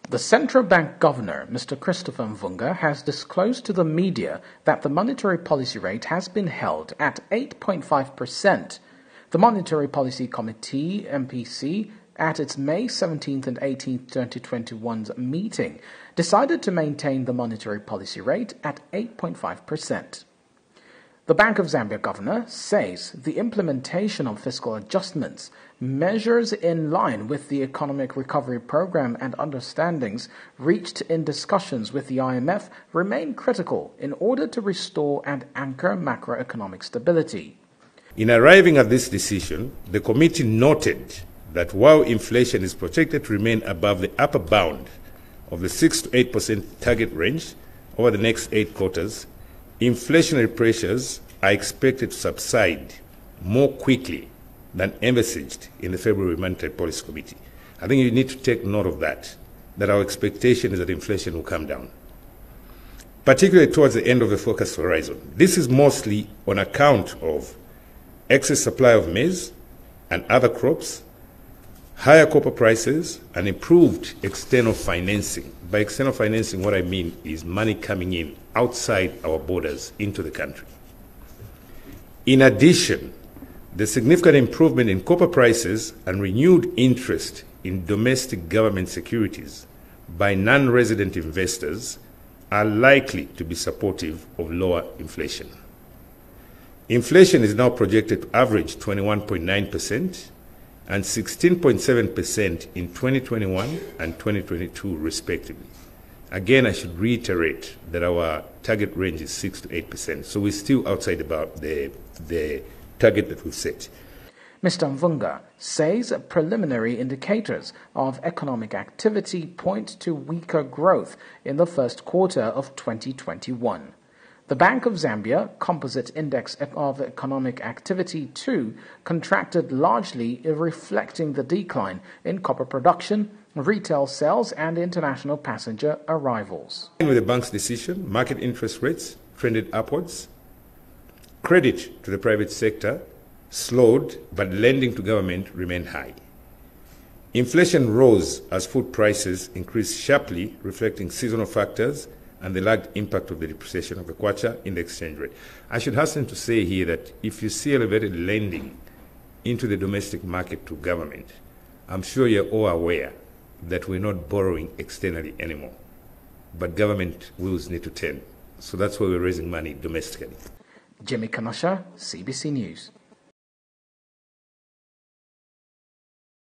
The Central Bank Governor, Mr. Christopher Mvunga, has disclosed to the media that the monetary policy rate has been held at 8.5%. The Monetary Policy Committee, MPC, at its May 17th and 18th, 2021 meeting, decided to maintain the monetary policy rate at 8.5%. The Bank of Zambia governor says the implementation of fiscal adjustments, measures in line with the economic recovery program and understandings reached in discussions with the IMF remain critical in order to restore and anchor macroeconomic stability. In arriving at this decision, the committee noted that while inflation is projected to remain above the upper bound of the 6 to 8% target range over the next 8 quarters, inflationary pressures are expected to subside more quickly than envisaged in the February Monetary Policy Committee. I think you need to take note of that our expectation is that inflation will come down, particularly towards the end of the forecast horizon. This is mostly on account of excess supply of maize and other crops, higher copper prices, and improved external financing. By external financing, what I mean is money coming in outside our borders into the country. In addition, the significant improvement in copper prices and renewed interest in domestic government securities by non-resident investors are likely to be supportive of lower inflation. Inflation is now projected to average 21.9% and 16.7% in 2021 and 2022, respectively. Again, I should reiterate that our target range is 6 to 8%, so we're still outside about the target that we've set. Mr. Mvunga says preliminary indicators of economic activity point to weaker growth in the first quarter of 2021. The Bank of Zambia Composite Index of Economic Activity, too, contracted largely, reflecting the decline in copper production, retail sales, and international passenger arrivals. With the bank's decision, market interest rates trended upwards. Credit to the private sector slowed, but lending to government remained high. Inflation rose as food prices increased sharply, reflecting seasonal factors and the lagged impact of the depreciation of the kwacha in the exchange rate. I should hasten to say here that if you see elevated lending into the domestic market to government, I'm sure you're all aware that we're not borrowing externally anymore. But government wheels need to turn. So that's why we're raising money domestically. Jimmy Kanasha, CBC News.